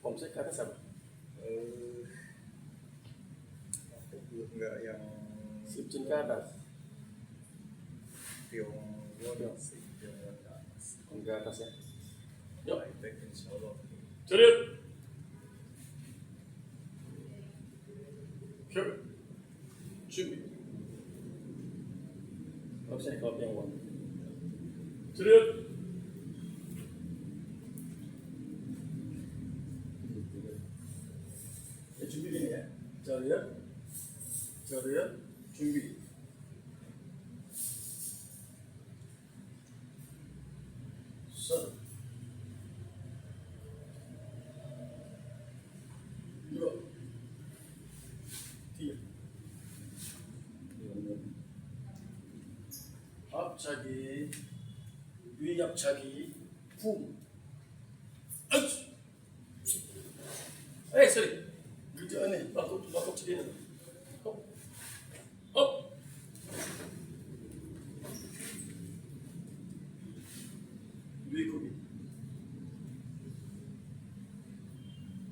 Pomsek ke atas apa? Enggak yang Sipcin ke atas. Tiongwon sih, Tiongwon ke atas. Ke atas ya. Yuk. High-tech insya Allah. Cerut. 준비. Option copy yang one. Cerut. Ya 준비 gini ya. Cerut. Cerut. 준비. Set. Dua. Tiga. 앞차기, 위압차기, 붐. 아치. 에이, sorry. 그저 안에 막고 치기는. 업. 위고비.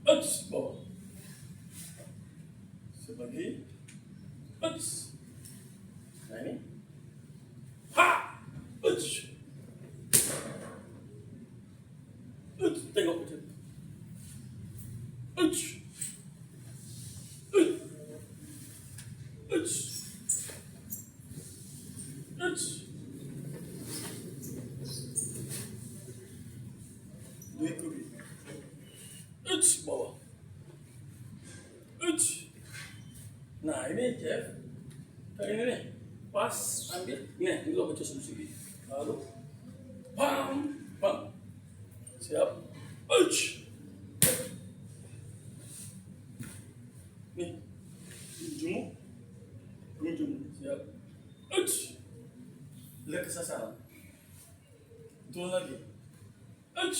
아치. 뭐. sebagai aci. Nah ini. Tengok macam dua kubi bawah. Nah ini Jeff, kayak ini nih, pas ambil, ini lo baca sendiri, lalu pam, siap, nih, ujung, siap, lihat ke sasaran, turun lagi, kan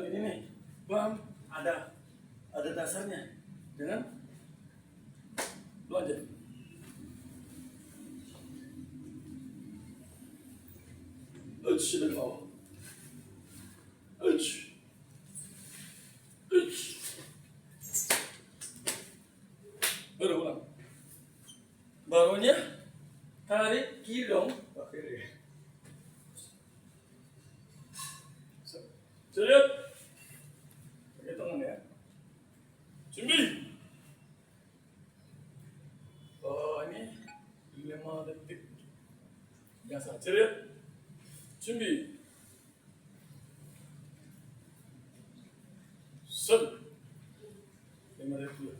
ini nih, pam, ada dasarnya, dengan loncat. Dari bawah. Baru ulang. Barunya tarik kiri dong. Kiri. Lihat. Pakai tangan ya. 준비. ini 5 detik. Biasa. Lihat. 준비. 선. 5 detik.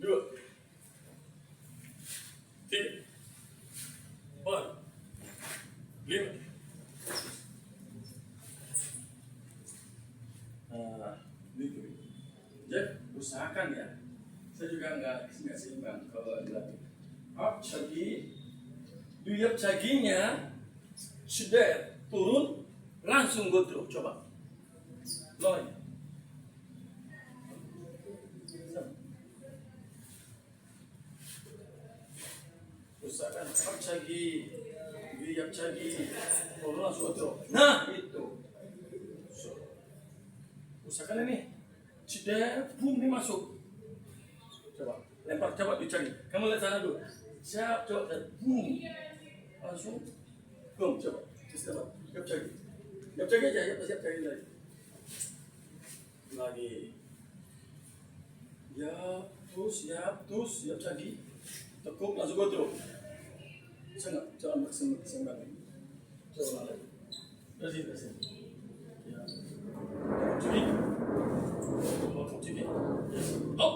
2 3 4 5. Jadi usahakan ya. Saya juga nggak seimbang kalau dilatih. Apchagi, duyapchaginya sudah turun, langsung godro. Coba. Loy. Usahakan apchagi, duyapchagi, turun langsung godro. Nah itu. Usahakan ini. Sudah boom ini masuk. Coba lempar, coba dicari. Kamu lihat sana dulu. Siap, coba dan boom. Langsung boom, coba. Siap cari. Siap cari aja, siap cari lagi. Ya, terus, siap cari. Tekuk langsung godro. Sengat, jangan sengat. Coba lagi. Dari sini. Ya. Jadi up.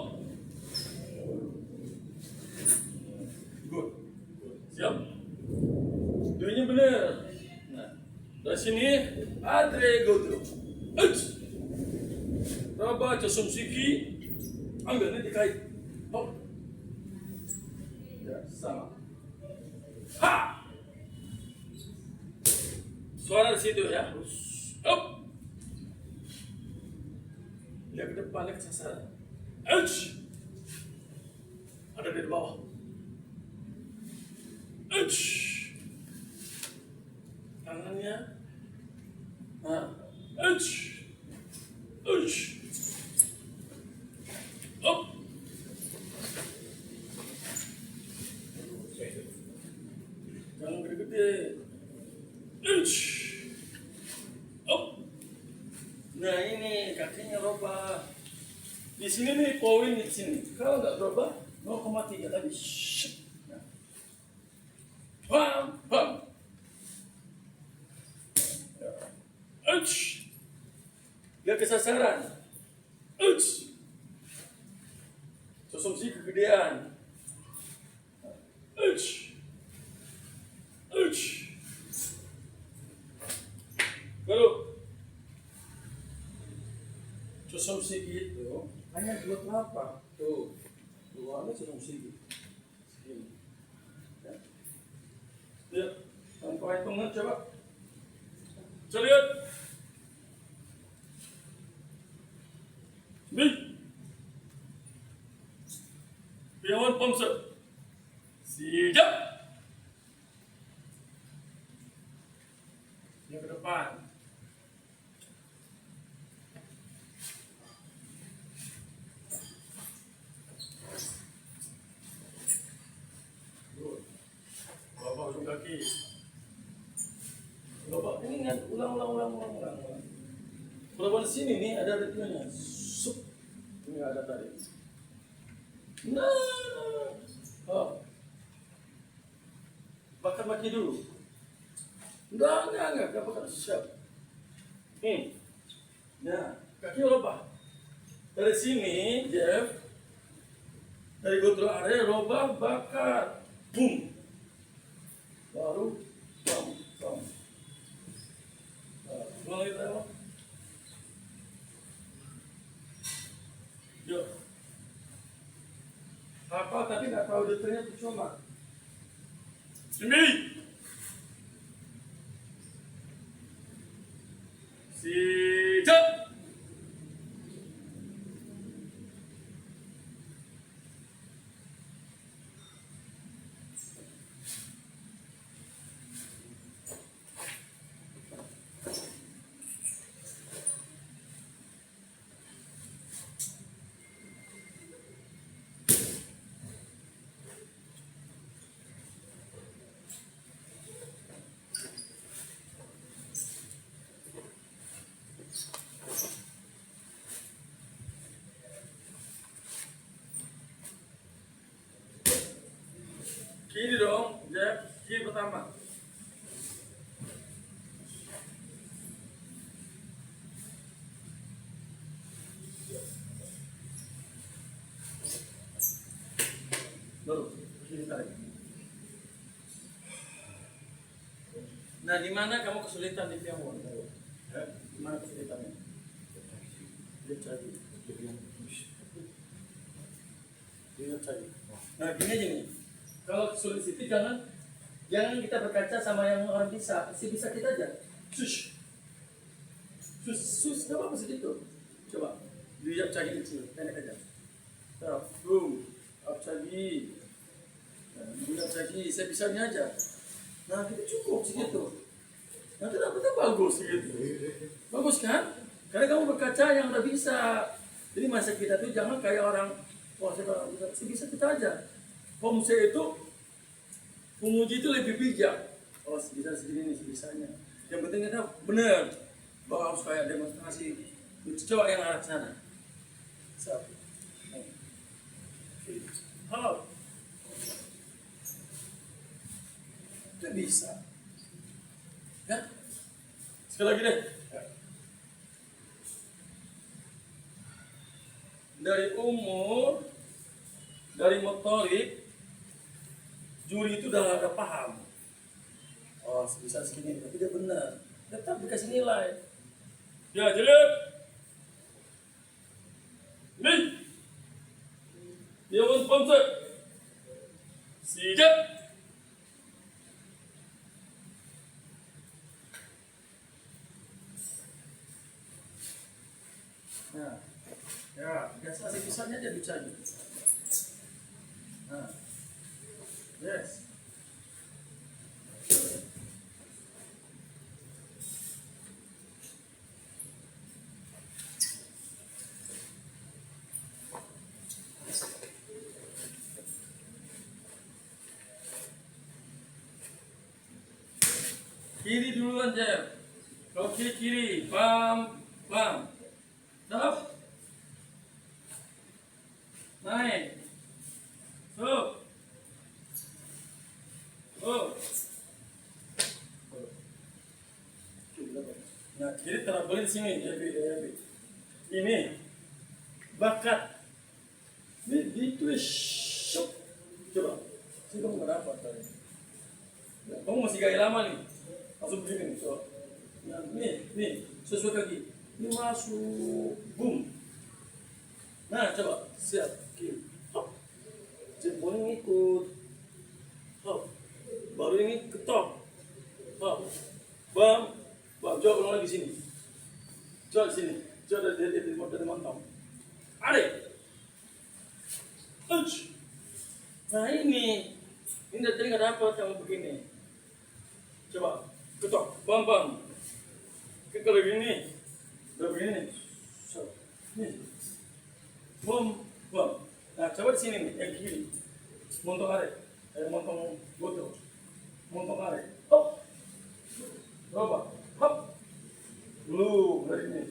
Good. Siap. Duanya benar. Nah, dari sini Andre godro. Coba Sumsiki ambil nanti kait. Hop. Ya, sama. Ha. Suara di situ ya. Up. Lihat ke depan, lihat ke sasaran. Ada di bawah. Tangannya Nah, uch, uch, up. Jangan gede-gede. Uch, up. Nah ini kakinya robah. Di sini nih poin di sini. Kalau nggak berubah 0,3 tadi. Nah. Bam, bam. Uch. Dia kesasaran. Uch. Konsumsi kegedean. Uch. Uch. Lalu konsumsi gitu hanya dua telapak. Tuh. Luarnya konsumsi gitu. Segini. Ya. Lihat. Tanpa hitungan coba. Coba lihat. Nih. Piawan pomset. Siap. Yang ke depan. Bapak ujung kaki. Bapak ini kan ulang. Kalau di sini nih ada ritmenya. Sup. Ini ada tadi. Nah. Oh. Bakar maki dulu. Enggak bakar. Siap. Nah, kaki robah. Dari sini, Jeff. Dari gotro area robah bakar. Boom. Baru bam. Ulang lagi tadi, Pak. Yuk. Apa tapi nggak tahu detailnya percuma. Sini. Siap. Kiri dong, Jeff. Kiri pertama. Baru kiri tarik. Nah, di mana kamu kesulitan di Piawan? Di mana kesulitannya? Lihat lagi. Lihat lagi. Nah, gini aja nih. Kalau sulit itu jangan kita berkaca sama yang orang bisa kita aja. Sus, nggak apa-apa segitu. Coba lihat cagi kecil, pendek aja. Terus, boom, up cagi, lihat cagi, saya bisanya aja. Nah, itu cukup segitu. Nanti dapetnya bagus gitu. Bagus kan? Karena kamu berkaca yang udah bisa. Jadi masa kita tuh jangan kayak orang, wah saya bisa kita aja. Homse itu penguji itu lebih bijak. Oh bisa segini nih sebisanya. Yang penting kita benar bahwa harus kayak demonstrasi. Coba yang arah sana. Halo. Itu bisa. Ya. Sekali lagi deh. Dari umur, dari motorik, juri itu udah ada paham. Oh, bisa segini, tapi dia benar. Tetap dikasih nilai. Ya, jelek. Nih. Dia mau sponsor. Siap. Nah, ya, biasa bisanya dia dicari. Nah. Yes. Kiri duluan Jeb. Kalau kiri, pam, pam. Stop. Naik. Stop. Oh. Nah, kiri terabelin sini, Jeb. Ini bakat. Ini twist. Coba. Sini kamu nggak dapat tadi. Nah, kamu masih gaya lama nih. Langsung begini nih. So. Nah, nih, sesuai kaki. Ini masuk, boom. Nah, coba, siap, kiri. Hop. Jempol ini ikut. Hop. Baru ini ketok. Hop. Bam. Bam, coba ulang lagi sini. Coba sini. Coba dari mantap. Ada. Nah ini tadi nggak dapat yang begini. Coba, ketok, bam. Kalau begini, udah begini. So, nih, bam. Nah, coba di sini nih, yang kiri. Montong are, montong botol, montong are. Hop, coba, hop, belum dari ini.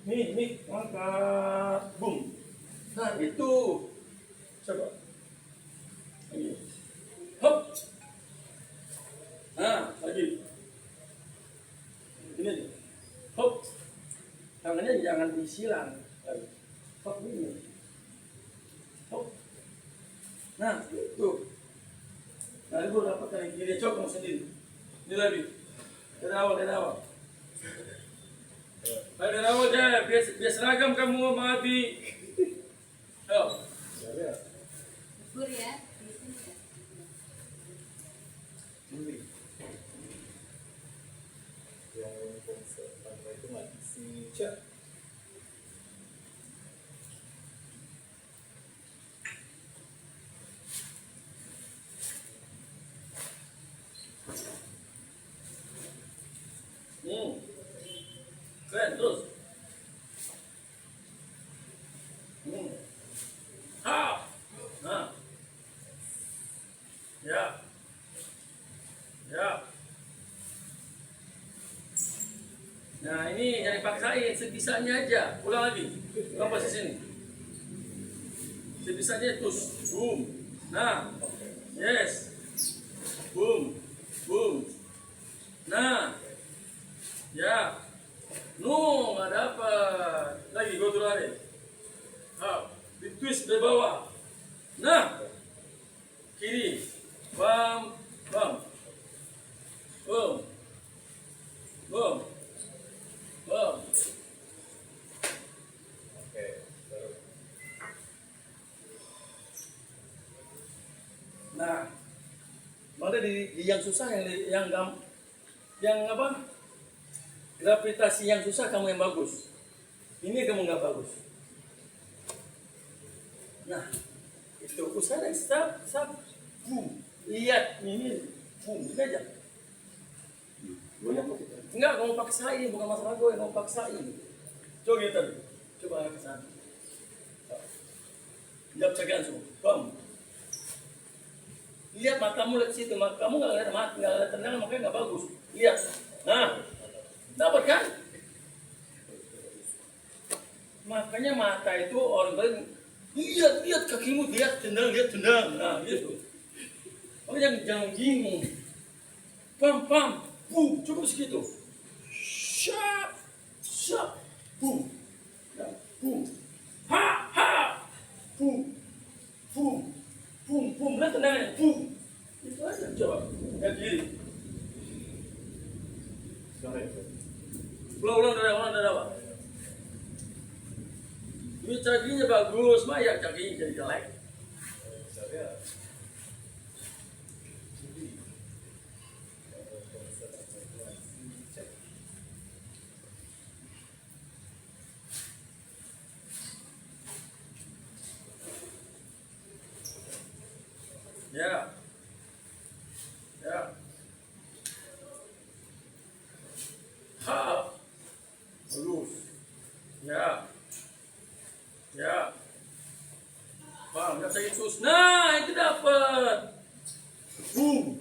Nih, angkat, boom. Nah, itu, coba, lagi, hop. Nah, lagi, ini aja. Hop, tangannya jangan disilang. Hop ini. Hop. Nah, itu. Nah, ibu dapat yang kiri, coba kamu sendiri. Ini lagi. Dari awal. Dari awal aja, biar seragam kamu sama Abi. Ayo. Bubur ya, di sini ya. Yang konsep tanpa itu masih cak. Keren, terus. Ha. Nah. Ya. Nah, ini jangan dipaksain, sebisanya aja. Ulang lagi. Ulang posisi sini. Sebisanya terus. Boom. Nah. Yes. Boom. Nah. Ya. No, nggak dapat. Lagi, go to lari. Di twist dari bawah. Nah. Kiri. Bam. Boom. Oke, baru. Nah, mana di yang susah yang apa? Gravitasi yang susah kamu yang bagus. Ini kamu nggak bagus. Nah, itu usaha dan stop, boom. Lihat ini, boom, ini aja. Enggak, kamu paksain, bukan masalah gue, kamu paksain. Coba gitu, coba ke sana. Jawab cegaan semua, bam. Lihat matamu, lihat situ, kamu nggak lihat mata, nggak lihat tendangan, makanya nggak bagus. Lihat, nah, dapat kan? Makanya mata itu orang lain, lihat kakimu, lihat tendang, nah gitu. Makanya jangan bingung, pam, boom, cukup segitu. Shut, boom, ha, boom, lihat tendangannya, boom. Itu aja, coba, yang kiri. Ulang dari awal. Ini caginya bagus, banyak caginya jadi jelek. Saya Ya. Ha. Lurus. Ya. Bang, nggak saya terus. Nah, itu dapat. Boom.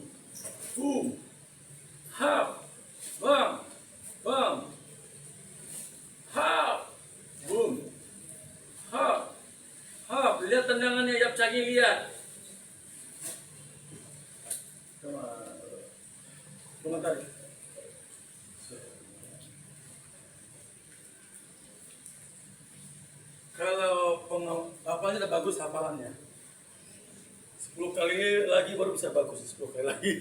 Hap. Hitungan tarik. Kalau hafalnya udah bagus hafalannya. 10 kali lagi baru bisa bagus, 10 kali lagi.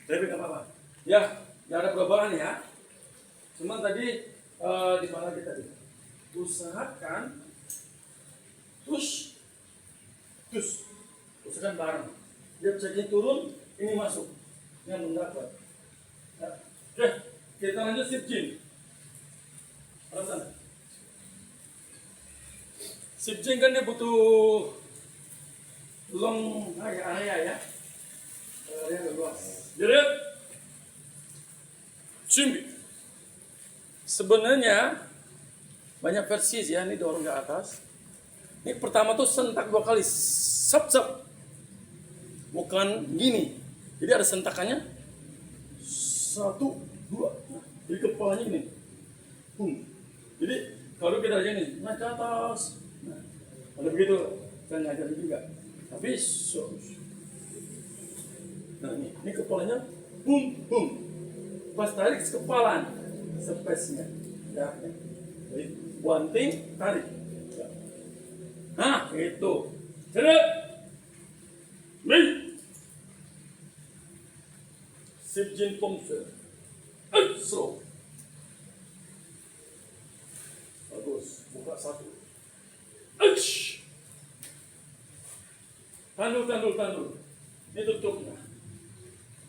Tapi nggak apa-apa. Ya, nggak ada perubahan ya. Cuma tadi di mana kita tadi? Usahakan usahakan bareng. Dia bisa gini turun, ini masuk, yang mendapat. Ya. Oke, kita lanjut sip jin. Alasan. Sip jin kan dia butuh long area ya. Area yang luas. Jadi, cimbi. Sebenarnya banyak versi ya, ini dorong ke atas. Ini pertama tuh sentak 2 kali, sap. Bukan gini. Jadi ada sentakannya. 1, 2. Jadi kepalanya gini. Jadi kalau kita aja nih, naik ke atas. Nah, kalau begitu saya ngajar juga. Tapi nah ini kepalanya pas tarik kepalan space-nya ya. Jadi banting tarik ya. Nah itu ceret sip jin pong slow bagus, buka 1 tandul ini tutupnya,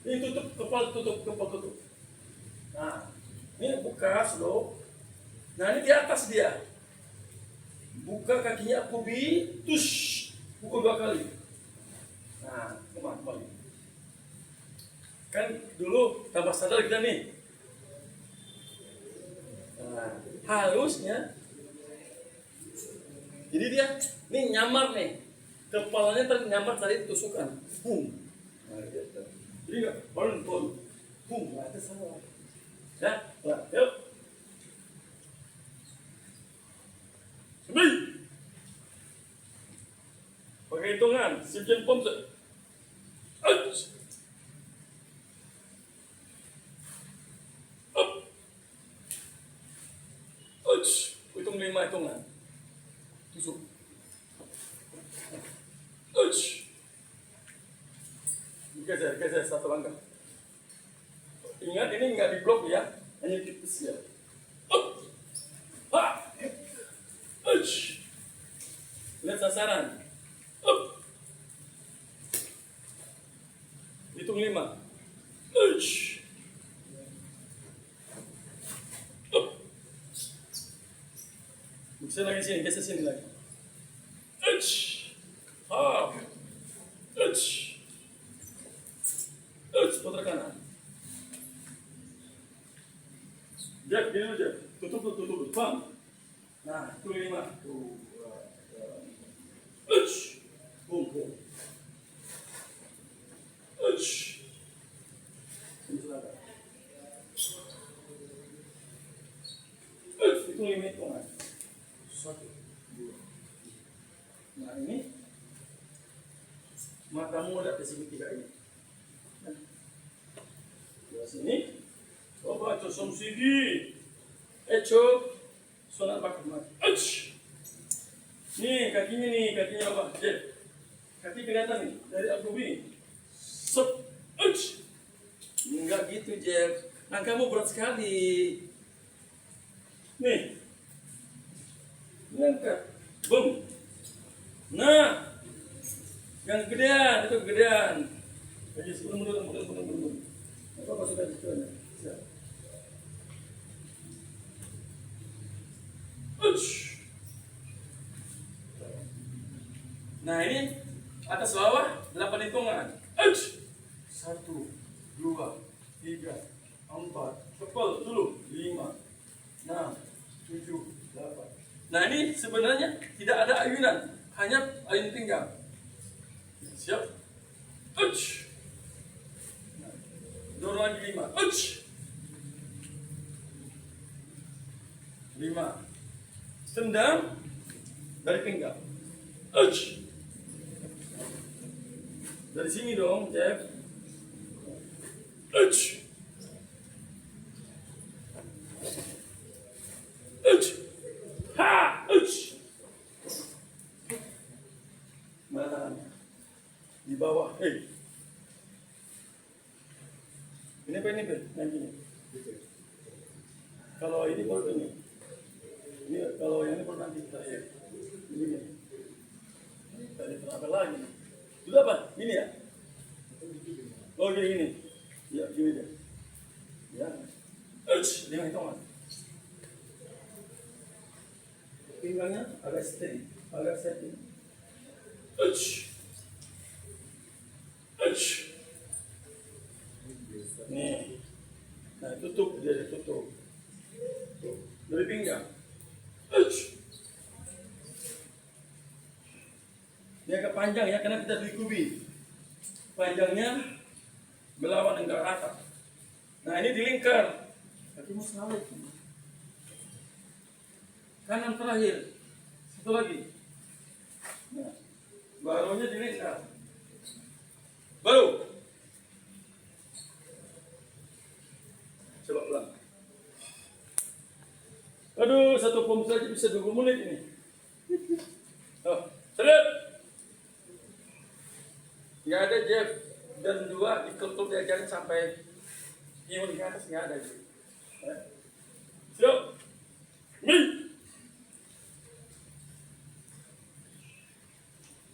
ini tutup kepala, tutup. Nah ini buka slow. Nah ini di atas dia buka kakinya kubi pukul 2 kali. Nah kembali kan dulu tambah sadar kita nih. Nah halusnya jadi dia ini nyamar nih, kepalanya ternyamar tadi tusukan. Nah, gitu. Jadi nggak baru nah itu salah. Ya, nah, yuk. Pakai hitungan, sip jin pom hitung 5 hitungan. Tusuk. Geser 1 langkah. Ingat ini nggak di blok ya, hanya tipis ya. Lihat sasaran. Hitung 5. Bisa lagi sini, geser sini lagi. Putar kanan. Jab, gini aja. Tutup. Bang. Nah, itu 5. Bum. Itu 5 hitungan. 1, 2. Nah ini matamu ada di segitiga ini. Di sini. Coba cosom sigi. Echo. Sonar pakai mati. Nih kakinya apa? Kaki kelihatan nih dari abdomen ini. Enggak gitu Jeff. Nah kamu berat sekali. Nih. Angkat. Bum. Nah. Yang gedean, itu gedean. Lagi mundur. Apa sudah dicari? Siap. Nah ini atas bawah 8 hitungan. 1, 2, 3, 4. Kepal dulu 5, 6, 7, 8. Nah ini sebenarnya tidak ada ayunan, hanya ayun pinggang. Siap. Dorong lagi 5. 5. Tendang dari pinggang. Dari sini dong, Jeff. Ini apa ini Pak? Yang ini. Gitu. Kalau ini baru ini. Ini kalau yang ini baru nanti kita lihat. Ini. Tadi apa lagi? Sudah apa? Ini ya? Oh gini. Ya gini deh. Ya. Dengan hitungan. Pinggangnya agak steady, agak steady. Nih. Nah, tutup dia tutup. Tuh. Dari pinggang. Dia agak panjang ya karena kita dikubi. Panjangnya melawan dengan rata. Nah, ini dilingkar. Tapi mau salah itu. Kanan terakhir. Satu lagi. Nah, barunya dilingkar. Baru. Coba ulang. Aduh, satu pom saja bisa 20 menit ini. Oh, selesai. Nggak ada Jeff dan dua ditutup diajarin sampai imun ke atas nggak ada. Siap. Nih.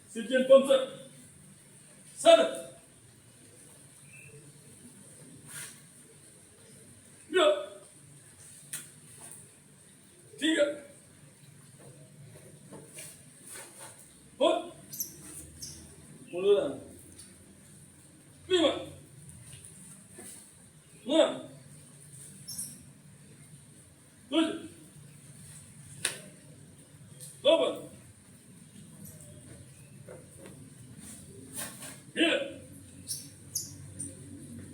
Sekian pomset. Sana. Ya. 3. 4. Munduran. 5. 6. 7. 8. 9.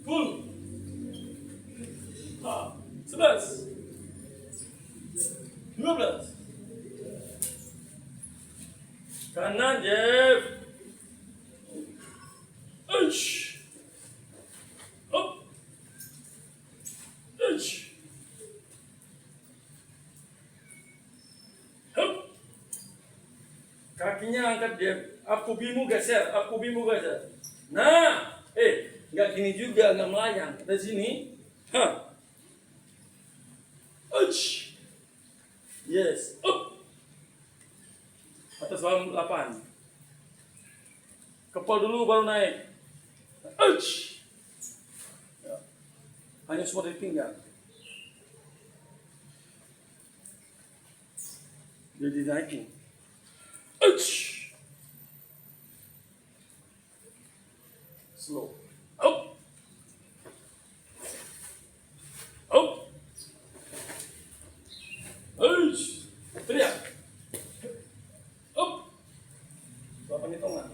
10. 11. 12. Kanan Jeff. Up. Up. Kakinya angkat Jeff. Akubimu geser. Nah, nggak gini juga, nggak melayang. Dari sini. Yes. Up. Atas bawah 8. Kepal dulu baru naik. Ya. Hanya semua dari pinggang. Jadi naikin. Slow. Up. Up. Teriak. Up. Berapa hitungan?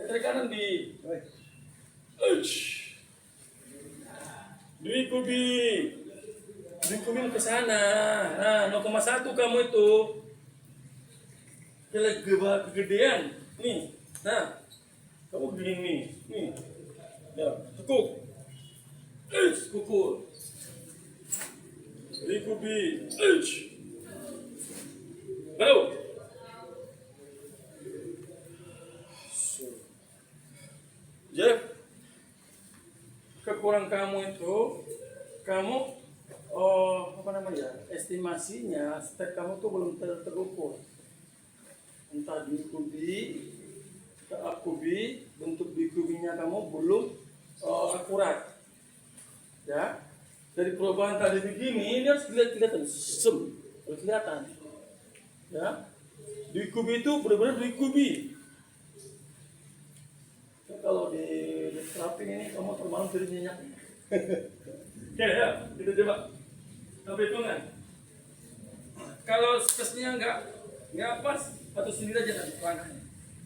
Dari kanan di. Dikubi ke sana. Nah, 0,1 kamu itu. Kegedean. Nih. Nah. Kamu begini. Nih. Ya, cukup. Kukur. Dikubi. Baru. Jeff, kekurangan kamu itu, estimasinya step kamu tuh belum terukur. Entah dikubi, akubi, bentuk dikubinya kamu belum akurat. Ya, dari perubahan tadi begini, ini harus kelihatan, harus kelihatan. Ya, dikubi itu benar-benar dikubi. Kalau di strapping ini kamu termalam dari minyak. Oke ya, kita coba. Sampai hitungan. Kalau spesinya nggak pas, atau sendiri aja nanti langkahnya.